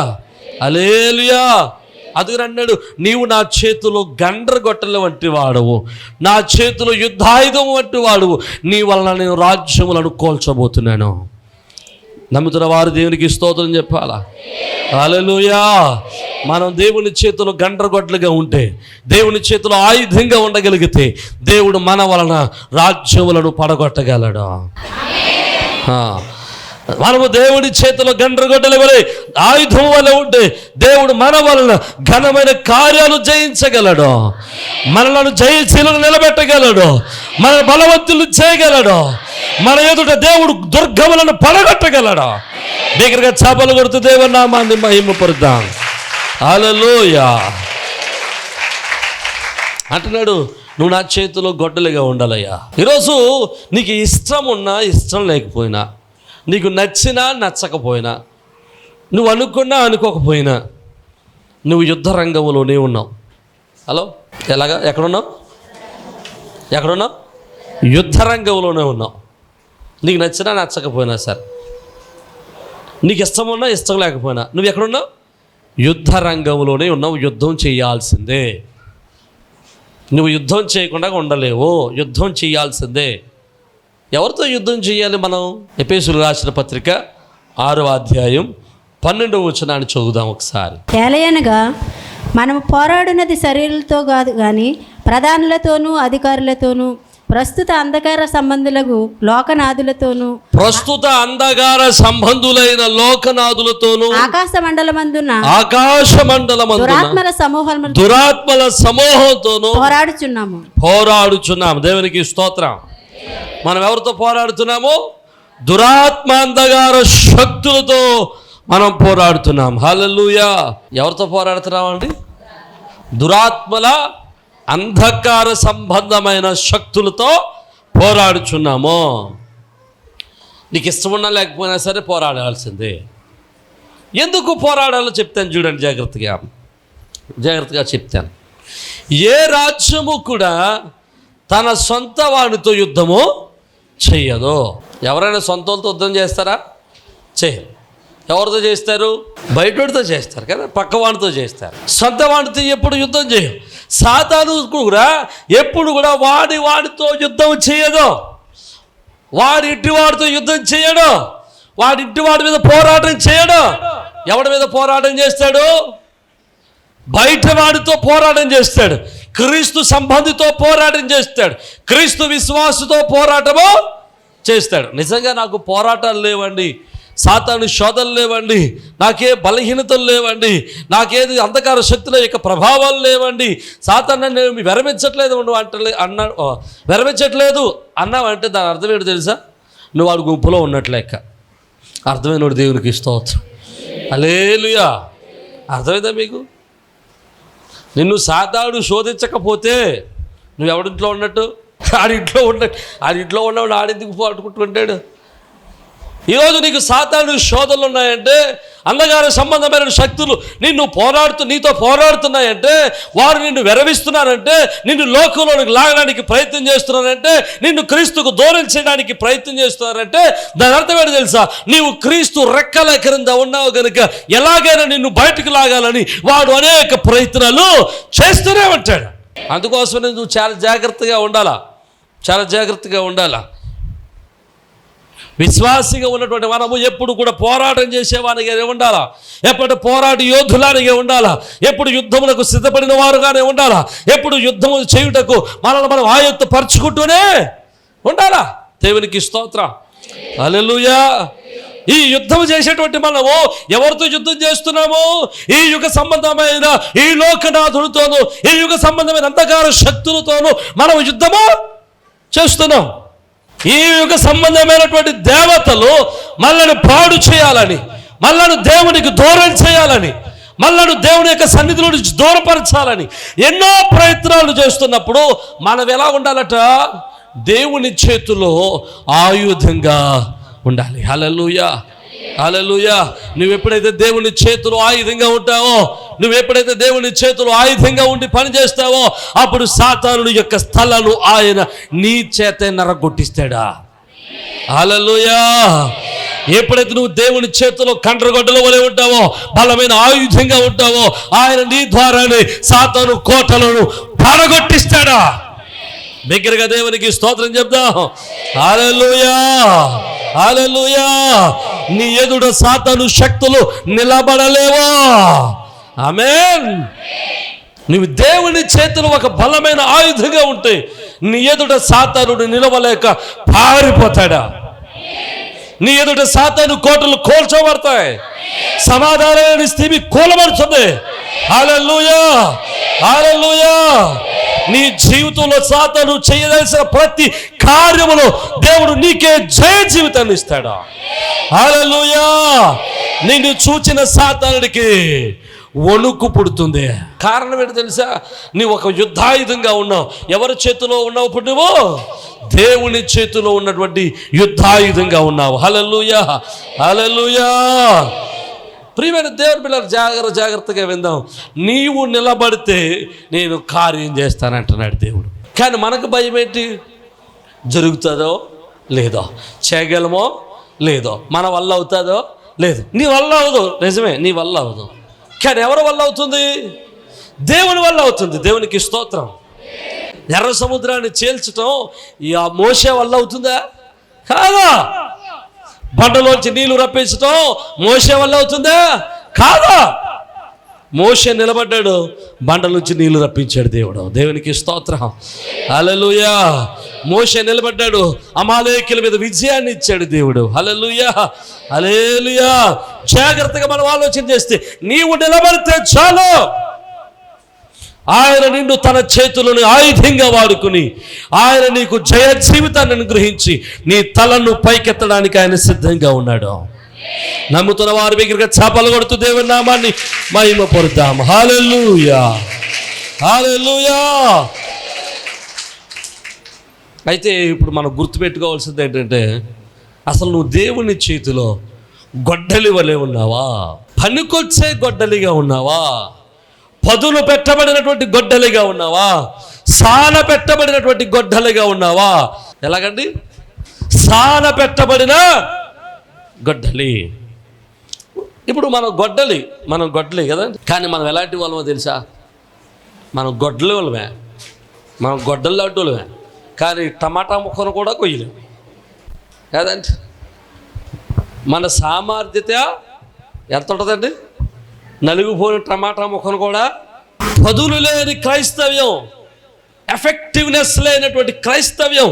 హల్లెలూయా. అందుకని అన్నాడు, నీవు నా చేతిలో గండ్రగొట్టల వంటి వాడవు, నా చేతిలో యుద్ధాయుధం వంటి వాడువు, నీ వలన నేను రాజ్యములను కోల్చబోతున్నాను. నమ్ముతున్న వారు దేవునికి స్తోత్రం చెప్పాలా. హల్లెలూయా. మనం దేవుని చేతిలో గండ్రగొడ్లుగా ఉంటే, దేవుని చేతిలో ఆయుధంగా ఉండగలిగితే దేవుడు మన వలన రాజ్యములను పడగొట్టగలడు. మనము దేవుడి చేతిలో గండ్రగొడ్డల వలె ఆయుధం వలె ఉంటే దేవుడు మన వలన ఘనమైన కార్యాలు జయించగలడు, మనలను జయశీలను నిలబెట్టగలడు, మన బలవంతులు చేయగలడు, మన ఎదుట దేవుడు దుర్గములను పడగొట్టగలడు. దగ్గరగా చాపలు కొడుతూ దేవుని నామాన్ని మహిమపరుద్దాం. హల్లెలూయా. అంటున్నాడు, నువ్వు నా చేతిలో గొడ్డలుగా ఉండాలయ్యా. ఈరోజు నీకు ఇష్టం ఉన్నా ఇష్టం లేకపోయినా, నీకు నచ్చినా నచ్చకపోయినా, నువ్వు అనుకున్నా అనుకోకపోయినా, నువ్వు యుద్ధ రంగంలోనే ఉన్నావు. హలో, ఎలాగా? ఎక్కడున్నావు? ఎక్కడున్నావు? యుద్ధ రంగంలోనే ఉన్నావు. నీకు నచ్చినా నచ్చకపోయినా సరే, నీకు ఇష్టం ఉన్నా ఇష్టం లేకపోయినా, నువ్వు ఎక్కడున్నావు? యుద్ధ రంగంలోనే ఉన్నావు. యుద్ధం చేయాల్సిందే. నువ్వు యుద్ధం చేయకుండా ఉండలేవు, యుద్ధం చేయాల్సిందే. ఎవరితో యుద్ధం చేయాలి మనం? ఎఫెసీయులకు రాసిన పత్రిక 6వ అధ్యాయం 12వ వచనాన్ని చదువుదాం ఒకసారి. ఏలయనగా మనము పోరాడున్నది శరీరులతో కాదు కానీ ప్రధానులతోనూ అధికారులతోనూ ప్రస్తుత అంధకార సంబంధులకు లోకనాథులతోనూ, ప్రస్తుత అంధకార సంబంధులైన లోకనాథులతోనూ, ఆకాశ మండలమందున దురాత్మల సమూహంతోనూ పోరాడుచున్నాము. దేవునికి స్తోత్రం. మనం ఎవరితో పోరాడుతున్నాము? దురాత్మ అంధకార శక్తులతో మనం పోరాడుతున్నాం. హల్లెలూయా. ఎవరితో పోరాడుతున్నామండి? దురాత్మల అంధకార సంబంధమైన శక్తులతో పోరాడుచున్నాము. నీకు ఇష్టమున్నా లేకపోయినా సరే పోరాడాల్సిందే. ఎందుకు పోరాడాలో చెప్తాను చూడండి, జాగ్రత్తగా చెప్తాను. ఏ రాజ్యము కూడా తన సొంత వాడితో యుద్ధము చెయ్యదు. ఎవరైనా సొంత వాళ్ళతో యుద్ధం చేస్తారా? చేయరు. ఎవరితో చేస్తారు? బయటతో చేస్తారు కదా, పక్కవాడితో చేస్తారు. సొంత వాడితో ఎప్పుడు యుద్ధం చేయరు. సాతాను కూడా ఎప్పుడు కూడా వాడితో యుద్ధం చేయదు. వాడి ఇంటి వాడితో యుద్ధం చేయడు. వాడి ఇంటి వాడి మీద పోరాటం చేయడు. ఎవడి మీద పోరాటం చేస్తాడు? బయట వాడితో పోరాటం చేస్తాడు. క్రీస్తు సంబంధితో పోరాటం చేస్తాడు. క్రీస్తు విశ్వాసతో పోరాటము చేస్తాడు. నిజంగా నాకు పోరాటాలు లేవండి, సాతాను శోధనలు లేవండి, నాకే బలహీనతలు లేవండి, నాకేది అంధకార శక్తుల యొక్క ప్రభావాలు లేవండి, సాతాను నేను విరమించట్లేదు విరమించట్లేదు అన్నావంటే దాని అర్థం ఏంటో తెలుసా? నువ్వు వాడి గుంపులో ఉన్నట్లెక్క. అర్థమైనోడు దేవునికి స్తోత్రం. హల్లెలూయా. అర్థమైందా మీకు? నిన్ను సాతాను శోధించకపోతే నువ్వు ఎవడింట్లో ఉన్నట్టు? ఆడింట్లో ఉన్నవాడు ఆడెందుకు పట్టుకుంటుంటాడు? ఈరోజు నీకు సాతాను శోధనలు ఉన్నాయంటే, అంధకార సంబంధమైన శక్తులు నీతో పోరాడుతున్నాయంటే, వారు నిన్ను వెరవిస్తున్నారంటే, నిన్ను లోకంలోనికి లాగడానికి ప్రయత్నం చేస్తున్నారంటే, నిన్ను క్రీస్తుకు దూరం చేయడానికి ప్రయత్నం చేస్తున్నారంటే దాని అర్థం ఏంటో తెలుసా? నీవు క్రీస్తు రెక్కల క్రింద ఉన్నావు కనుక ఎలాగైనా నిన్ను బయటకు లాగాలని వాడు అనేక ప్రయత్నాలు చేస్తూనే ఉంటాడు. అందుకోసం నువ్వు చాలా జాగ్రత్తగా ఉండాలా. విశ్వాసిగా ఉన్నటువంటి మనము ఎప్పుడు కూడా పోరాటం చేసేవానిగా ఉండాలా, ఎప్పుడు పోరాట యోధులానిగా ఉండాలా, ఎప్పుడు యుద్ధములకు సిద్ధపడిన వారుగానే ఉండాలా, ఎప్పుడు యుద్ధము చేయుటకు మనల్ని మనం ఆయత్తు పరుచుకుంటూనే ఉండాలా. దేవునికి స్తోత్రం, హల్లెలూయా. ఈ యుద్ధం చేసేటువంటి మనము ఎవరితో యుద్ధం చేస్తున్నాము? ఈ యుగ సంబంధమైన ఈ లోకనాథుడితోనూ ఈ యుగ సంబంధమైన అంధకార శక్తులతోనూ మనం యుద్ధము చేస్తున్నాం. ఈ యుగ సంబంధమైనటువంటి దేవతలు మనల్ని పాడు చేయాలని, మనల్ని దేవునికి దూరం చేయాలని, మనల్ని దేవుని యొక్క సన్నిధిలో నుంచి దూరపరచాలని ఎన్నో ప్రయత్నాలు చేస్తున్నప్పుడు మనం ఎలా ఉండాలట? దేవుని చేతిలో ఆయుధంగా ఉండాలి. హల్లెలూయా, హల్లెలూయా. నువ్వు ఎప్పుడైతే దేవుని చేతిలో ఆయుధంగా ఉంటావో, నువ్వు ఎప్పుడైతే దేవుని చేతిలో ఆయుధంగా ఉండి పని చేస్తావో, అప్పుడు సాతానుడి యొక్క స్థలాలు ఆయన నీ చేతే నరగొట్టిస్తాడా. హల్లెలూయా. ఎప్పుడైతే నువ్వు దేవుని చేతిలో కండ్రగొడ్డల వలె ఉంటావో, బలమైన ఆయుధంగా ఉంటావో, ఆయన నీ ద్వారానే సాతాను కోటలను పడగొట్టిస్తాడా. దగ్గరగా దేవునికి స్తోత్రం చెప్దాం. హల్లెలూయా, హల్లెలూయా. నీ ఎదుట సాతాను శక్తులు నిలబడలేవా. ఆమేన్. నువ్వు దేవుని చేతిలో ఒక బలమైన ఆయుధంగా ఉంటే నీ ఎదుట సాతానుడు నిలవలేక పారిపోతాడా. నీ ఎదుట సాతాను కోటలు కోల్చబడతాయి, సమాధానమైన స్థితి కూలబడుతుంది. హల్లెలూయా, హల్లెలూయా. నీ జీవితంలో సాతాను చేయదలసిన ప్రతి కార్యములో దేవుడు నీకే జయ జీవితాన్ని ఇస్తాడా. హల్లెలూయా. నిన్ను చూచిన సాతానుడికి వణుకు పుడుతుంది. కారణం ఏంటి తెలుసా? నీవు ఒక యుద్ధాయుధంగా ఉన్నావు. ఎవరి చేతిలో ఉన్నావు? ఇప్పుడు నువ్వు దేవుని చేతిలో ఉన్నటువంటి యుద్ధాయుధంగా ఉన్నావు. హల్లెలూయా, హల్లెలూయా. ప్రియమైన దేవుని పిల్లలు జాగ్రత్తగా విందాం. నీవు నిలబడితే నేను కార్యం చేస్తానంటున్నాడు దేవుడు. కానీ మనకు భయం ఏంటి? జరుగుతుందో లేదో, చేయగలమో లేదో, మన వల్ల అవుతుందో లేదు. నీ వల్ల అవదు, నిజమే, నీ వల్ల అవదు. కానీ ఎవరి వల్ల అవుతుంది? దేవుని వల్ల అవుతుంది. దేవునికి స్తోత్రం. ఎర్ర సముద్రాన్ని చీల్చటం ఆ మోషే వల్ల అవుతుందా? కాదా. బండలోంచి నీళ్లు రప్పించటం మోషే వల్ల అవుతుందా? కాదా. మోషే నిలబడ్డాడు, బండలోంచి నీళ్లు రప్పించాడు దేవుడు. దేవునికి స్తోత్రం, హల్లెలూయా. మోషే నిలబడ్డాడు, అమాలేకుల మీద విజయాన్ని ఇచ్చాడు దేవుడు. హల్లెలూయా, హల్లెలూయా. జాగ్రత్తగా మనం ఆలోచన చేస్తే నీవు నిలబడితే చాలు, ఆయన నిన్ను తన చేతులను ఆయుధంగా వాడుకుని ఆయన నీకు జయ జీవితాన్ని అనుగ్రహించి నీ తలను పైకెత్తడానికి ఆయన సిద్ధంగా ఉన్నాడు. నమ్ముతున్న వారి దగ్గరగా చాపలు కొడుతూ దేవుని నామాన్ని మహిమపరుద్దాం. హల్లెలూయా, హల్లెలూయా. అయితే ఇప్పుడు మనం గుర్తుపెట్టుకోవాల్సింది ఏంటంటే, అసలు నువ్వు దేవుని చేతిలో గొడ్డలి వలె ఉన్నావా? పనికొచ్చే గొడ్డలిగా ఉన్నావా? పదులు పెట్టబడినటువంటి గొడ్డలిగా ఉన్నావా? సాన పెట్టబడినటువంటి గొడ్డలిగా ఉన్నావా? ఎలాగండి? సాన పెట్టబడిన గొడ్డలి. ఇప్పుడు మనం గొడ్డలి కదా. కానీ మనం ఎలాంటి వాళ్ళమో తెలుసా? మనం గొడ్డలి వాళ్ళమే, మనం గొడ్డలి లాంటి వాళ్ళమే. కానీ టమాటా ముక్కను కూడా కొయ్యలేము కదండి. మన సామర్థ్యత ఎంత ఉంటుందండి? నలిగిపోయిన టమాటా ముక్కను కూడా. పదులు లేని క్రైస్తవ్యం, ఎఫెక్టివ్నెస్ లేనటువంటి క్రైస్తవ్యం,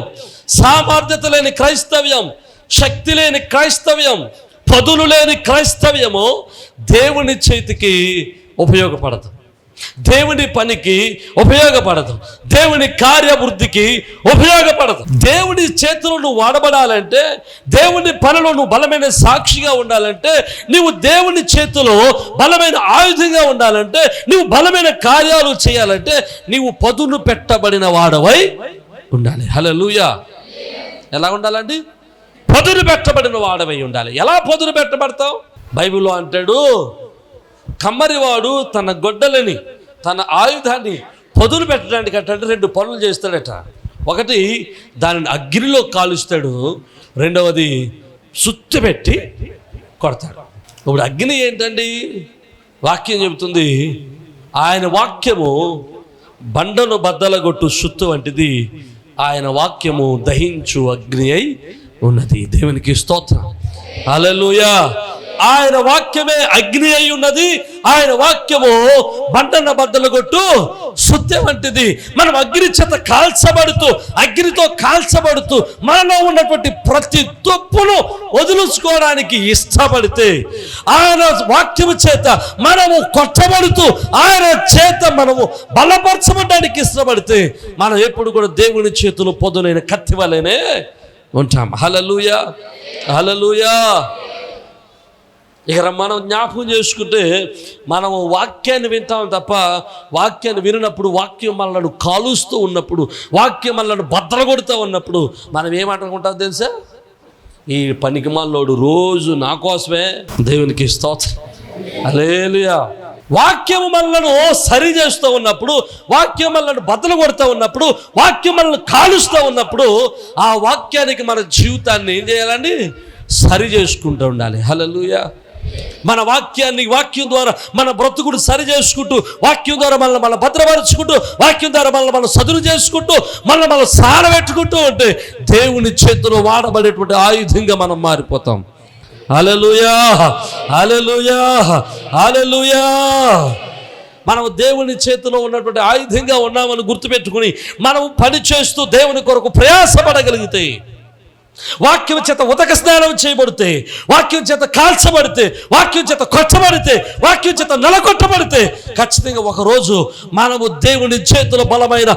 సామర్థ్యత లేని క్రైస్తవ్యం, శక్తి లేని క్రైస్తవ్యం, పదులు లేని క్రైస్తవ్యము దేవుని చేతికి ఉపయోగపడదు, దేవుని పనికి ఉపయోగపడదు, దేవుని కార్యవృద్ధికి ఉపయోగపడదు. దేవుని చేతులు నువ్వు వాడబడాలంటే, దేవుని పనిలో నువ్వు బలమైన సాక్షిగా ఉండాలంటే, నువ్వు దేవుని చేతిలో బలమైన ఆయుధంగా ఉండాలంటే, నువ్వు బలమైన కార్యాలు చేయాలంటే నీవు పదును పెట్టబడిన వాడవై ఉండాలి. హల్లెలూయా. ఎలా ఉండాలండి? పదును పెట్టబడిన వాడవై ఉండాలి. ఎలా పదును పెట్టబడతావు? బైబిల్లో అంటాడు, కమ్మరివాడు తన గొడ్డలని, తన ఆయుధాన్ని పదును పెట్టడానికి అంటే 2 పనులు చేస్తాడట. ఒకటి, దానిని అగ్నిలో కాలుస్తాడు. రెండవది, సుత్తి పెట్టి కొడతాడు. ఇప్పుడు అగ్ని ఏంటండి? వాక్యం చెబుతుంది, ఆయన వాక్యము బండను బద్దలగొట్టు సుత్తు వంటిది, ఆయన వాక్యము దహించు అగ్ని అయి ఉన్నది. దేవునికి స్తోత్రం. హల్లెలూయా. ఆయన వాక్యమే అగ్ని అయి ఉన్నది. ఆయన వాక్యము బండన బద్దలు కొట్టు సుత్తె వంటిది. మనం అగ్ని చేత కాల్చబడుతూ, అగ్నితో కాల్చబడుతూ మనలో ఉన్నటువంటి ప్రతి తప్పును వదులుకోవడానికి ఇష్టపడితే, ఆయన వాక్యము చేత మనము కొట్టబడుతూ, ఆయన చేత మనము బలపరచబడడానికి ఇష్టపడితే, మనం ఎప్పుడు కూడా దేవుని చేతులు పొదునైన కత్తి వలెనే ఉంటాం. హల్లెలూయా, హల్లెలూయా. ఇక మనం జ్ఞాపకం చేసుకుంటే, మనము వాక్యాన్ని వింటాం తప్ప, వాక్యాన్ని వినప్పుడు, వాక్యం మనల్ని కాలుస్తూ ఉన్నప్పుడు, వాక్యం మనల్ని బద్దలగొడుతూ ఉన్నప్పుడు మనం ఏమనుకుంటాం తెలుసా? ఈ పనికిమాలోడు రోజు నా కోసమే. దేవునికి స్తోత్రం. హల్లెలూయా. వాక్యం మనలను సరి చేస్తూ ఉన్నప్పుడు, వాక్యం మనలను బద్దలు కొడుతూ ఉన్నప్పుడు, వాక్యం మనల్ని కాలుస్తూ ఉన్నప్పుడు, ఆ వాక్యానికి మన జీవితాన్ని ఏం చేయాలండి? సరి చేసుకుంటూ ఉండాలి. హల్లెలూయా. మన వాక్యం ద్వారా మన బ్రతుకుడు సరి చేసుకుంటూ, వాక్యం ద్వారా మనల్ని భద్రపరుచుకుంటూ, వాక్యం ద్వారా మనం సదురు చేసుకుంటూ, మనం సారబెట్టుకుంటూ ఉంటే దేవుని చేతిలో వాడబడేటువంటి ఆయుధంగా మనం మారిపోతాం. హల్లెలూయా, హల్లెలూయా, హల్లెలూయా. మనం దేవుని చేతిలో ఉన్నటువంటి ఆయుధంగా ఉన్నామని గుర్తుపెట్టుకుని మనం పని చేస్తూ దేవుని కొరకు ప్రయాసపడగలిగితే, వాక్యం చేత ఉదక స్నానం చేయబడితే, వాక్యం చేత కాల్చబడితే, వాక్యం చేత కొట్టబడితే, వాక్యం చేత నెలకొట్టబడితే, ఖచ్చితంగా ఒకరోజు మనము దేవుని చేతుల బలమైన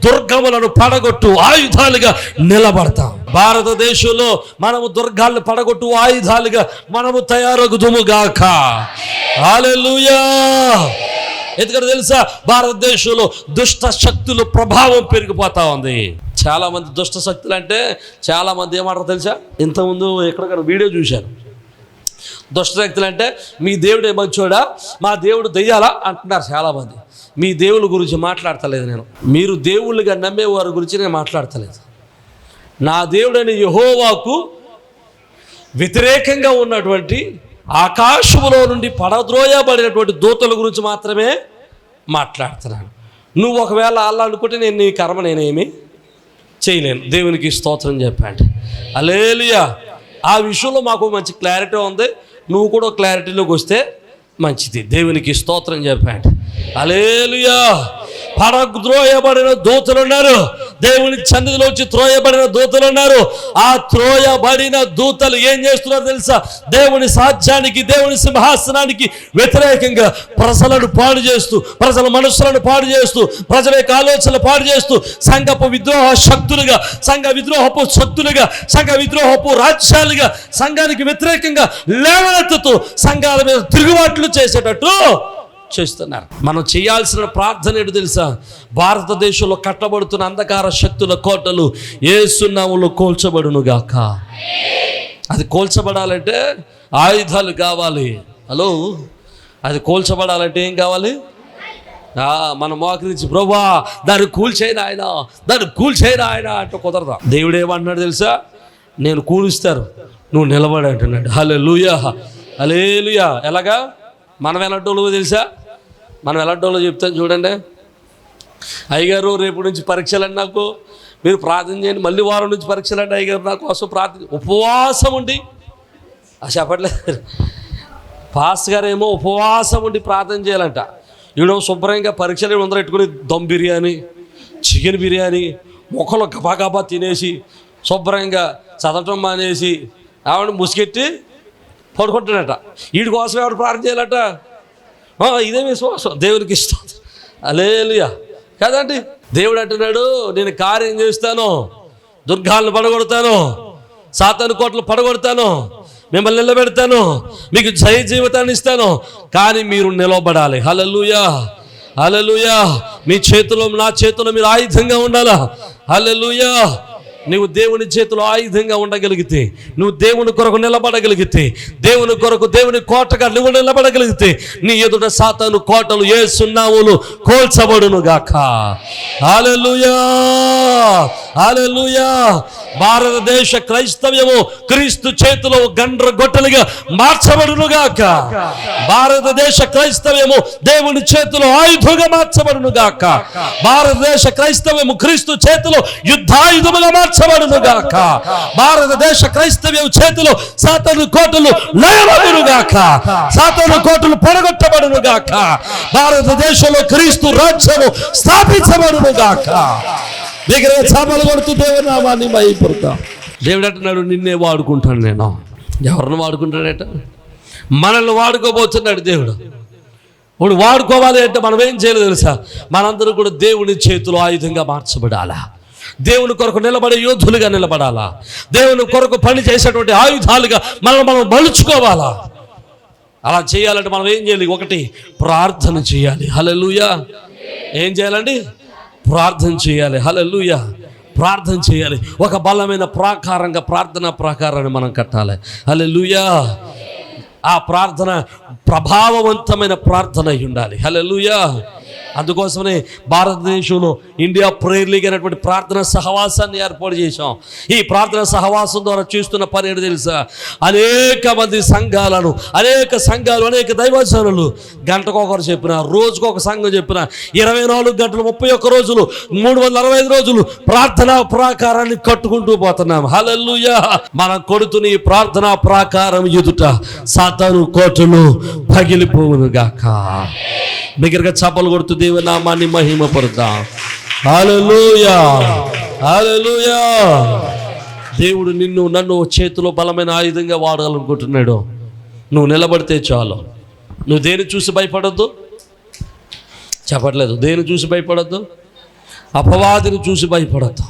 దుర్గములను పడగొట్టు ఆయుధాలుగా నిలబడతాం. భారతదేశంలో మనము దుర్గాలను పడగొట్టు ఆయుధాలుగా మనము తయారగుదుముగాక. హల్లెలూయా. ఎందుకంటే తెలుసా, భారతదేశంలో దుష్ట శక్తుల ప్రభావం పెరిగిపోతా ఉంది. చాలా మంది దుష్ట శక్తులు అంటే చాలా మంది ఏమంటారు తెలుసా? ఇంతకుముందు ఎక్కడికైనా వీడియో చూశాను. దుష్ట శక్తులు అంటే మీ దేవుడే మంచోడా, మా దేవుడు దెయ్యాలా అంటున్నారు చాలామంది. మీ దేవుళ్ళ గురించి మాట్లాడతలేదు నేను. మీరు దేవుళ్ళుగా నమ్మే వారి గురించి నేను మాట్లాడతలేదు. నా దేవుడైన యెహోవాకు వ్యతిరేకంగా ఉన్నటువంటి ఆకాశములో నుండి పడద్రోయబడినటువంటి దూతల గురించి మాత్రమే మాట్లాడుతున్నాను. నువ్వు ఒకవేళ అలా అనుకుంటే నేను నీ కర్మ నేనేమి చేయలేను. దేవునికి స్తోత్రం చెప్పండి. హల్లెలూయా. ఆ విషయంలో మాకు మంచి క్లారిటీ ఉంది. నువ్వు కూడా క్లారిటీలోకి వస్తే మంచిది. దేవునికి స్తోత్రం చెప్పండి. హల్లెలూయా. పడద్రోయబడిన దూతలు ఉన్నారు. దేవుని సన్నిధిలోంచి త్రోయబడిన దూతలు ఉన్నారు. ఆ త్రోయబడిన దూతలు ఏం చేస్తున్నారు తెలుసా? దేవుని సాధ్యానికి, దేవుని సింహాసనానికి వ్యతిరేకంగా ప్రజలను పాడు చేస్తూ, ప్రజల మనస్సులను పాడు చేస్తూ, ప్రజల యొక్క ఆలోచనలు పాడు చేస్తూ, సంఘపు విద్రోహ శక్తులుగా, సంఘ విద్రోహపు శక్తులుగా, సంఘ విద్రోహపు రాజ్యాలుగా సంఘానికి వ్యతిరేకంగా లేవనెత్తుతూ సంఘాల మీద తిరుగుబాట్లు చేసేటట్టు చేస్తున్నారు. మనం చేయాల్సిన ప్రార్థన ఏంటో తెలుసా? భారతదేశంలో కట్టబడుతున్న అంధకార శక్తుల కోటలు యేసు నామములో కూల్చబడునుగాక. అది కూల్చబడాలంటే ఆయుధాలు కావాలి. హలో, అది కూల్చబడాలంటే ఏం కావాలి? మన మోకరించి ప్రభువా దాన్ని కూల్చేయను ఆయన, దాన్ని కూల్చేయను ఆయన అంటే కుదరదా. దేవుడు ఏమంటున్నాడు తెలుసా? నేను కూలుస్తారు, నువ్వు నిలబడి అంటున్నాడు. హల్లెలూయా, హల్లెలూయా. ఎలాగా? మనం ఎలాంటోళ్ళు తెలుసా? మనం ఎలాంటోళ్ళు చెప్తాను చూడండి. అయ్యగారు రేపు నుంచి పరీక్షలండి, నాకు మీరు ప్రార్థన చేయండి. మళ్ళీ వారం నుంచి పరీక్షలండి అయ్యగారు, నా కోసం ప్రార్థన. ఉపవాసం ఉండి చెప్పట్లేదు. పాస్ గారు ఏమో ఉపవాసం ఉండి ప్రార్థన చేయాలంట. ఈడో శుభ్రంగా పరీక్షలు ముందర పెట్టుకుని దమ్ బిర్యానీ, చికెన్ బిర్యానీ మొక్కలు గబాగబా తినేసి శుభ్రంగా చదవటం మానేసి ఆవిడ ముసుకెట్టి పడుకుంటాడట. వీడి కోసం ఎవరు ప్రార్థన చేయాలట? ఇదే విశ్వాసం. దేవునికి ఇష్టం. హల్లెలూయా కదండి. దేవుడు అంటున్నాడు, నేను కార్యం చేస్తాను, దుర్గాలను పడగొడతాను, సాతాను కోటలు పడగొడతాను, మిమ్మల్ని నిలబెడతాను, మీకు జయ జీవితాన్ని ఇస్తాను, కానీ మీరు నిలబడాలి. హల్లెలూయా, హల్లెలూయా. మీ చేతిలో, నా చేతిలో మీరు ఆయుధంగా ఉండాలా. హల్లెలూయా. నువ్వు దేవుని చేతిలో ఆయుధంగా ఉండగలిగితే, నువ్వు దేవుని కొరకు నిలబడగలిగితే, దేవుని కొరకు దేవుని కోటగా నువ్వు నిలబడగలిగితే, నీ ఎదుట సాతాను కోటలు యేసు నామములో కూల్చబడును గాక. హల్లెలూయా, హల్లెలూయా. భారతదేశ క్రైస్తవ్యము క్రీస్తు చేతిలో గండ్రగొట్టలుగా మార్చబడును గాక. భారతదేశ క్రైస్తవ్యము దేవుని చేతిలో ఆయుధంగా మార్చబడును గాక. భారతదేశ క్రైస్తవ్యము క్రీస్తు చేతిలో యుద్ధాయుధముగా మార్చబడును పడగొట్టబడును గాక. భారతదేశ క్రైస్తవ్యం చేతిలో సాతాను కోటలు లయమగును గాక. సాతాను కోటలు పడగొట్టబడును గాక. భారతదేశంలో క్రీస్తు రాజ్యము స్థాపించబడును గాక. దగ్గర చాపలు కొడుతూ దేవుని నామాన్ని మహిమపడతాం. దేవుడు అంటున్నాడు, నిన్నే వాడుకుంటాను నేను. ఎవరిని వాడుకుంటాడట? మనల్ని వాడుకోబోతున్నాడు దేవుడు. ఇప్పుడు వాడుకోవాలి అంటే మనం ఏం చేయాలి తెలుసా? మనందరూ కూడా దేవుని చేతిలో ఆయుధంగా మార్చబడాలా. దేవుని కొరకు నిలబడే యోధులుగా నిలబడాలా. దేవుని కొరకు పని చేసేటువంటి ఆయుధాలుగా మనం మలుచుకోవాలా. అలా చేయాలంటే మనం ఏం చేయాలి? ఒకటి, ప్రార్థన చేయాలి. హల్లెలూయా. ఏం చేయాలండి? ప్రార్థన చేయాలి. హల్లెలూయా. ప్రార్థన చేయాలి. ఒక బలమైన ప్రాకారంగా ప్రార్థనా ప్రాకారాన్ని మనం కట్టాలి. హల్లెలూయా. ఆ ప్రార్థన ప్రభావవంతమైన ప్రార్థన అయి ఉండాలి. హల్లెలూయా. అందుకోసమనే భారతదేశంలో ఇండియా ప్రేయర్ లీగ్ అనేటువంటి ప్రార్థన సహవాసాన్ని ఏర్పాటు చేశాం. ఈ ప్రార్థన సహవాసం ద్వారా చేస్తున్న పని ఏంటో తెలుసా? అనేక మంది సంఘాలు, అనేక దైవజనులు గంటకొకరు చెప్పిన, రోజుకొక సంఘం చెప్పిన, 24 గంటలు 31 రోజులు 365 రోజులు ప్రార్థనా ప్రాకారాన్ని కట్టుకుంటూ పోతున్నాం. హల్లెలూయా. మనం కొడుతున్న ఈ ప్రార్థనా ప్రాకారం ఎదుట సాతాను కోటలు పగిలిపోవును గాక. దగ్గరగా చప్పలు కొడుతూ దేవుని నామాన్ని మహిమపడతాం. హల్లెలూయా. హల్లెలూయా. దేవుడు నిన్ను నన్ను చేతిలో బలమైన ఆయుధంగా వాడాలనుకుంటున్నాడు. నువ్వు నిలబడితే చాలు. నువ్వు దేని చూసి భయపడద్దు. చెప్పట్లేదు. దేని చూసి భయపడద్దు? అపవాదిని చూసి భయపడద్దు.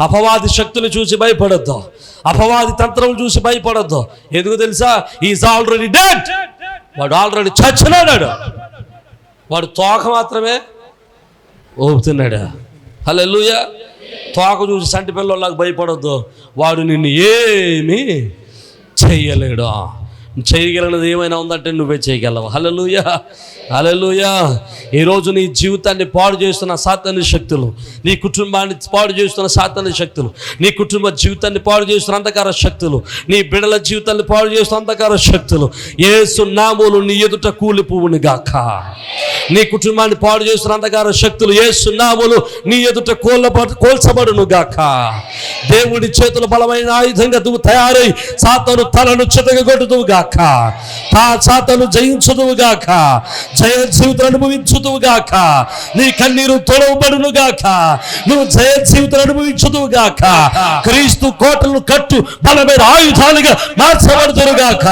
అపవాది శక్తులు చూసి భయపడద్దు. అపవాది తంత్రం చూసి భయపడద్దు. ఎందుకు తెలుసా? Is already dead. వాడు ఆల్రెడీ చచ్చినాడు. వాడు తోక మాత్రమే ఊపుతున్నాడు. హల్లెలూయా. తోక చూసి సంటి పిల్లలకు భయపడొద్దు. వాడు నిన్ను ఏమీ చెయ్యలేడు. చేయగలిగినది ఏమైనా ఉందంటే నువ్వే చేయగలవు. హల్లెలూయా. హల్లెలూయా. ఈరోజు నీ జీవితాన్ని పాడు చేస్తున్న సాతాను శక్తులు, నీ కుటుంబాన్ని పాడు చేస్తున్న సాతాను శక్తులు, నీ కుటుంబ జీవితాన్ని పాడు చేస్తున్న అంధకార శక్తులు, నీ బిడ్డల జీవితాన్ని పాడు చేస్తున్న అంధకార శక్తులు యేసు నామములో నీ ఎదుట కూలిపోవును గాక. నీ కుటుంబాన్ని పాడు చేస్తున్న అంధకార శక్తులు యేసు నామములో నీ ఎదుట కోల్చబడును గాక. దేవుడి చేతుల బలమైన ఆయుధంగా నువ్వు తయారై సాతాను తలను చితగొట్టుదువు గాక. సాతాను జయించుదువు గాక. జయ జీవితం అనుభవించుదువు గాక. నీ కన్నీరు తొలవబడును గాక. నువ్వు జయ జీవితం అనుభవించుదువు గాక. క్రీస్తు కోటలు కట్టు బలమైన ఆయుధాలుగా మార్చబడుదురు గాక.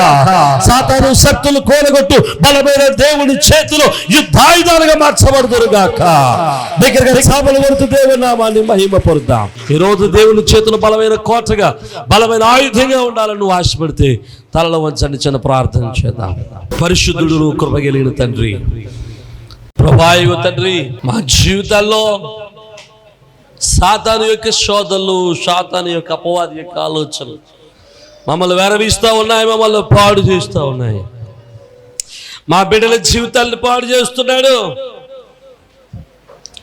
సాతాను శక్తులు కోలగొట్టు బలమైన దేవుని చేతిలో యుద్ధాయుధాలుగా మార్చబడుదురు గాక. దగ్గరగా చాపలు కొడుతూ దేవుని నామాన్ని మహిమపరుద్దాం. ఈరోజు దేవుని చేతులు బలమైన కోటగా బలమైన ఆయుధంగా ఉండాలని నువ్వు ఆశపడితే తలలో వంచండి, చిన్న ప్రార్థన చేద్దాం. పరిశుద్ధుడు కృప కలిగిన తండ్రి, ప్రభాయు తండ్రి, మా జీవితాల్లో సాతాను యొక్క శోధనలు, సాతాను యొక్క అపవాది యొక్క ఆలోచనలు మమ్మల్ని వెరవిస్తూ ఉన్నాయి, మమ్మల్ని పాడు చేస్తూ ఉన్నాయి. మా బిడ్డల జీవితాలను పాడు చేస్తున్నాడు.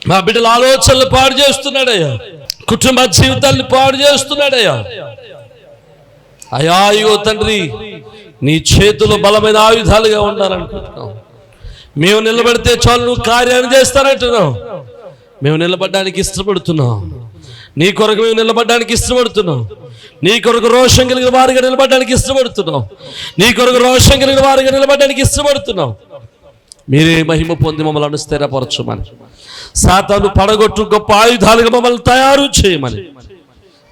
మా బిడ్డల ఆలోచనలు పాడు చేస్తున్నాడయ్యా. కుటుంబ జీవితాన్ని పాడు చేస్తున్నాడయ్యా. అయ్యా అయ్యో తండ్రి, నీ చేతులు బలమైన ఆయుధాలుగా ఉండాలనుకుంటున్నావు. మేము నిలబడితే చాలు నువ్వు కార్యాన్ని చేస్తానంటున్నావు. మేము నిలబడడానికి ఇష్టపడుతున్నాం. నీ కొరకు మేము నిలబడడానికి ఇష్టపడుతున్నాం. నీ కొరకు రోషం కలిగిన వారిగా నిలబడడానికి ఇష్టపడుతున్నాం. నీ కొరకు రోషం కలిగిన వారిగా నిలబడడానికి ఇష్టపడుతున్నాం. మీరే మహిమ పొంది మమ్మల్ని స్థిరపరచమని, సాతాను పడగొట్టు గొప్ప ఆయుధాలుగా మమ్మల్ని తయారు చేయమని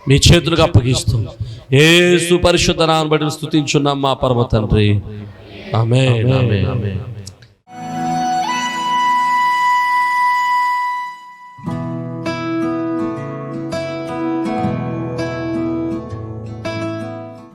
మీ చేతులకు అప్పగిస్తూ యేసు పరిశుద్ధ నామమున స్తుతించున్నాం మా పరమ తండ్రి. ఆమేన్. ఆమేన్.